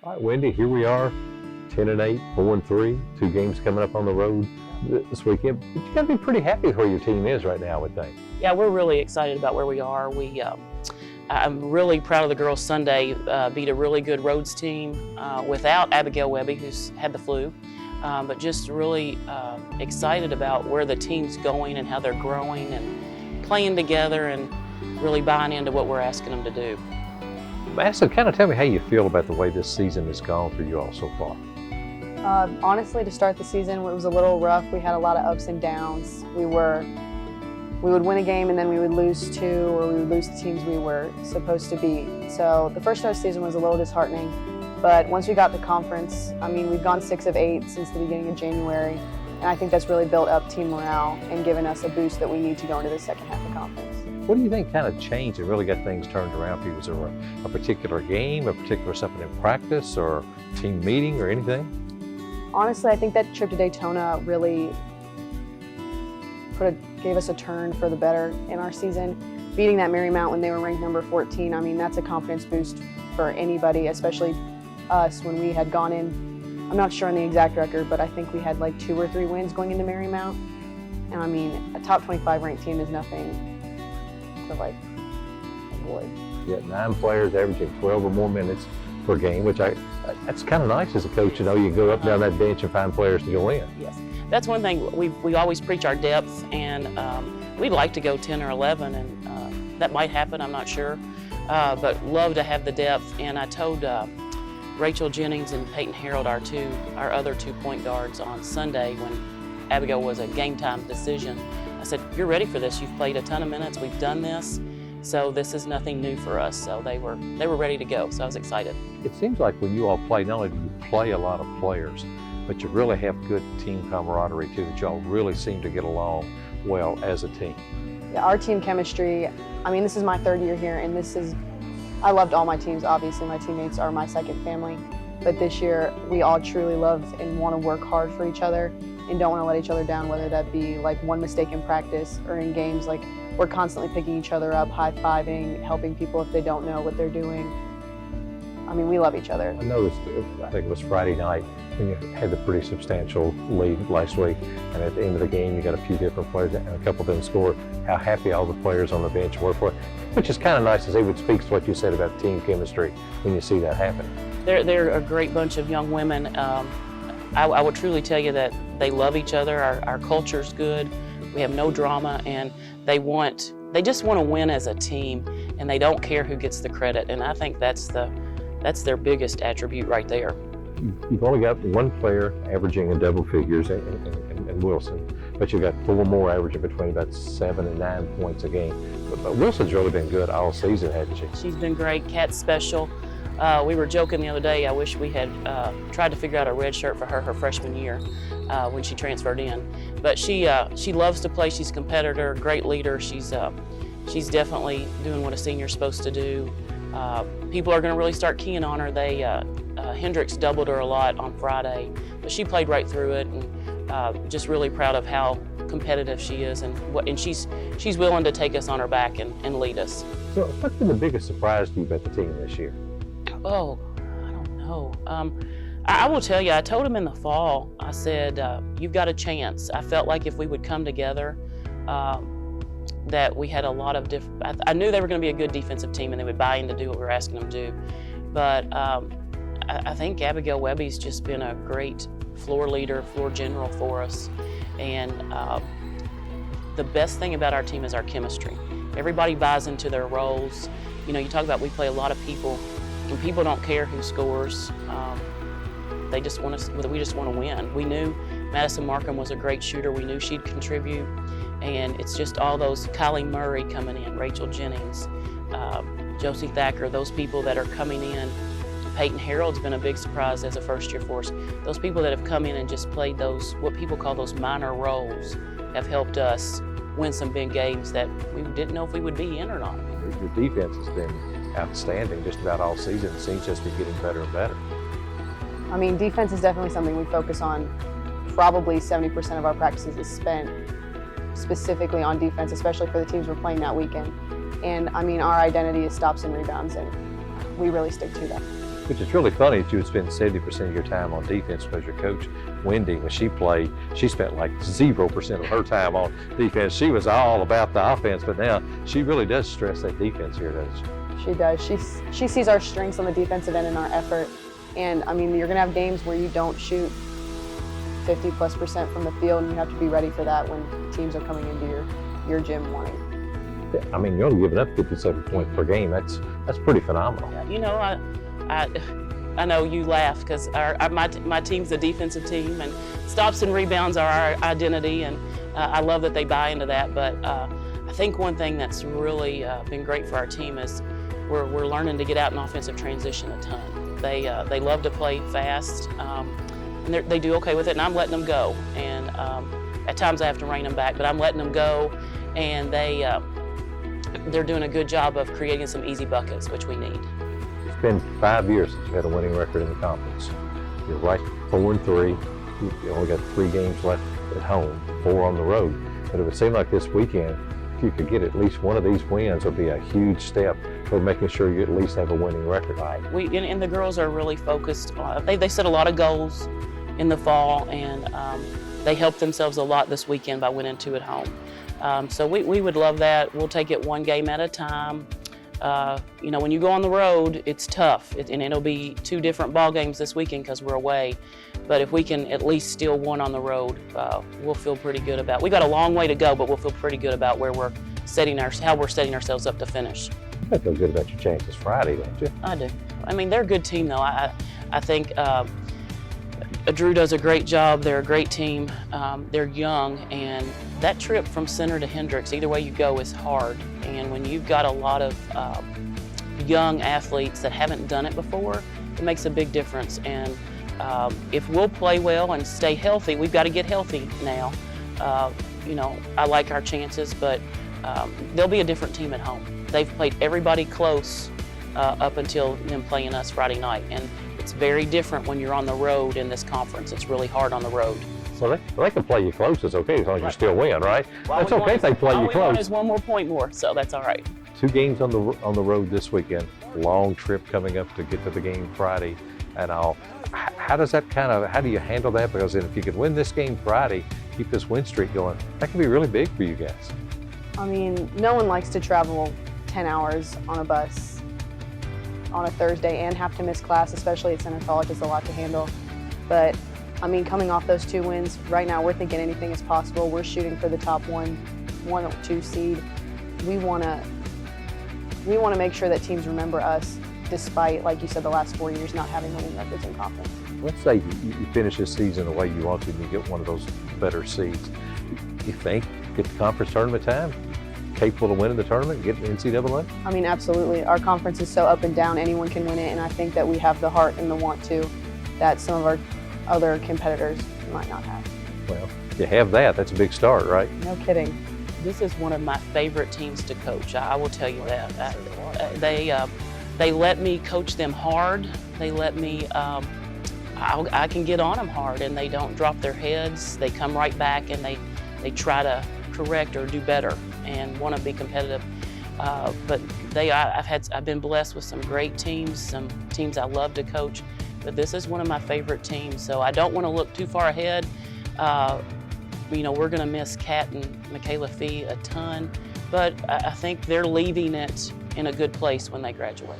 All right, Wendie, here we are, 10-8, 4-3, 2 games coming up on the road this weekend. But you got to be pretty happy with where your team is right now, I would think. Yeah, we're really excited about where we are. I'm really proud of the girls Sunday, beat a really good Rhodes team without Abigail Webby, who's had the flu, but just really excited about where the team's going and how they're growing and playing together and really buying into what we're asking them to do. Madison, kind of tell me how you feel about the way this season has gone for you all so far. Honestly, to start the season, it was a little rough. We had a lot of ups and downs. We would win a game and then we would lose 2, or we would lose the teams we were supposed to beat. So the first half of the season was a little disheartening, but once we got to conference, I mean, we've gone 6 of 8 since the beginning of January, and I think that's really built up team morale and given us a boost that we need to go into the second half of conference. What do you think kind of changed and really got things turned around for you? Was there a particular game, a particular something in practice, or team meeting, or anything? Honestly, I think that trip to Daytona really gave us a turn for the better in our season. Beating that Marymount when they were ranked number 14, I mean, that's a confidence boost for anybody, especially us when we had gone in. I'm not sure on the exact record, but I think we had like 2 or 3 wins going into Marymount. And I mean, a top 25 ranked team is nothing to like avoid. Yeah, 9 players averaging 12 or more minutes per game, which that's kind of nice as a coach, you know, you go up down that bench and find players to go in. Yes, that's one thing, we always preach our depth, and we'd like to go 10 or 11, and that might happen, I'm not sure, but love to have the depth. And I told Rachel Jennings and Peyton Harold, our other 2 point guards, on Sunday when Abigail was a game time decision, I said, you're ready for this, you've played a ton of minutes, we've done this, so this is nothing new for us. So they were ready to go, so I was excited. It seems like when you all play, not only do you play a lot of players, but you really have good team camaraderie too, that y'all really seem to get along well as a team. Yeah, our team chemistry, I mean, this is my 3rd year here, and I loved all my teams. Obviously, my teammates are my second family, but this year we all truly love and want to work hard for each other and don't want to let each other down, whether that be like one mistake in practice or in games. Like, we're constantly picking each other up, high-fiving, helping people if they don't know what they're doing. I mean, we love each other. I noticed, I think it was Friday night, when you had the pretty substantial lead last week, and at the end of the game you got a few different players and a couple of them scored, how happy all the players on the bench were for it, which is kind of nice to see, which speaks to what you said about team chemistry when you see that happen. They're a great bunch of young women. I would truly tell you that they love each other. Our culture's good. We have no drama, and they just want to win as a team, and they don't care who gets the credit. And I think that's their biggest attribute right there. You've only got 1 player averaging in double figures in Wilson, but you've got 4 more averaging between about 7 and 9 points a game. But Wilson's really been good all season, hasn't she? She's been great. Kat's special. We were joking the other day, I wish we had tried to figure out a red shirt for her freshman year when she transferred in. But she loves to play. She's a competitor, great leader. She's definitely doing what a senior's supposed to do. People are going to really start keying on her. Hendrix doubled her a lot on Friday, but she played right through it, and just really proud of how competitive she is, and she's willing to take us on her back and lead us. So what's been the biggest surprise to you about the team this year? Oh, I don't know. I will tell you, I told him in the fall, I said, you've got a chance. I felt like if we would come together, that we had a lot of I knew they were going to be a good defensive team and they would buy in to do what we were asking them to do. But I think Abigail Webby's just been a great floor leader, floor general for us. And the best thing about our team is our chemistry. Everybody buys into their roles. You know, you talk about we play a lot of people, and people don't care who scores. We just want to win. We knew Madison Marcum was a great shooter. We knew she'd contribute. And it's just all those, Kylie Murray coming in, Rachel Jennings, Josie Thacker, those people that are coming in. Peyton Harold's been a big surprise as a first-year for us. Those people that have come in and just played those, what people call those minor roles, have helped us win some big games that we didn't know if we would be in or not. Your defense has been outstanding just about all season. It seems just to be getting better and better. I mean, defense is definitely something we focus on. Probably 70% of our practices is spent specifically on defense, especially for the teams we're playing that weekend. And I mean, our identity is stops and rebounds, and we really stick to that. which is really funny that you would spend 70% of your time on defense because your coach, Wendie, when she played, she spent like 0% of her time on defense. She was all about the offense, but now she really does stress that defense here, doesn't she? She does. She sees our strengths on the defensive end and our effort. And I mean, you're going to have games where you don't shoot 50+% from the field, and you have to be ready for that when teams are coming into your gym wanting. I mean, you're only giving up 57 points per game. That's pretty phenomenal. You know, I know you laugh because my team's a defensive team, and stops and rebounds are our identity, and I love that they buy into that. But I think one thing that's really been great for our team is we're learning to get out in offensive transition a ton. They love to play fast, and they do okay with it, and I'm letting them go. And at times I have to rein them back, but I'm letting them go, and they're doing a good job of creating some easy buckets, which we need. It's been 5 years since you had a winning record in the conference. You're right 4-3. You only got 3 games left at home, 4 on the road. But it would seem like this weekend, if you could get at least one of these wins, would be a huge step toward making sure you at least have a winning record. Right. And the girls are really focused. They set a lot of goals in the fall, and they helped themselves a lot this weekend by winning 2 at home. So we would love that. We'll take it one game at a time. You know, when you go on the road, it's tough, and it'll be 2 different ball games this weekend because we're away. But if we can at least steal 1 on the road, we'll feel pretty good about. We've got a long way to go, but we'll feel pretty good about where how we're setting ourselves up to finish. You feel good about your chances Friday, don't you? I do. I mean, they're a good team, though. I think Drew does a great job. They're a great team. They're young, and that trip from Center to Hendrix, either way you go, is hard. And when you've got a lot of young athletes that haven't done it before, it makes a big difference. And if we'll play well and stay healthy, we've got to get healthy now. You know, I like our chances, but they'll be a different team at home. They've played everybody close up until them playing us Friday night. And it's very different when you're on the road in this conference. It's really hard on the road. So they can play you close. It's okay as long as you still win, right? Well, it's okay if they play you all we want close. is 1 more point more, so that's all right. 2 games on the road this weekend. Long trip coming up to get to the game Friday and all. How do you handle that? Because if you could win this game Friday, keep this win streak going, that can be really big for you guys. I mean, no one likes to travel 10 hours on a bus on a Thursday and have to miss class, especially at Center College. It's a lot to handle. But I mean, coming off those 2 wins, right now we're thinking anything is possible. We're shooting for the top 1 or 2 seed. We want to make sure that teams remember us, despite, like you said, the last 4 years not having winning records in conference. Let's say you finish this season the way you want to and you get one of those better seeds. You think, get the conference tournament time, capable of winning the tournament, getting the NCAA? I mean, absolutely. Our conference is so up and down, anyone can win it, and I think that we have the heart and the want to that some of our other competitors might not have. Well, you have that. That's a big start, right? No kidding. This is one of my favorite teams to coach. I will tell you that. They let me coach them hard. They let me, I can get on them hard, and they don't drop their heads. They come right back, and they try to correct or do better and want to be competitive. But I've been blessed with some great teams, some teams I love to coach. But this is one of my favorite teams, so I don't want to look too far ahead. You know, we're going to miss Kat and Michaela Fee a ton, but I think they're leaving it in a good place when they graduate.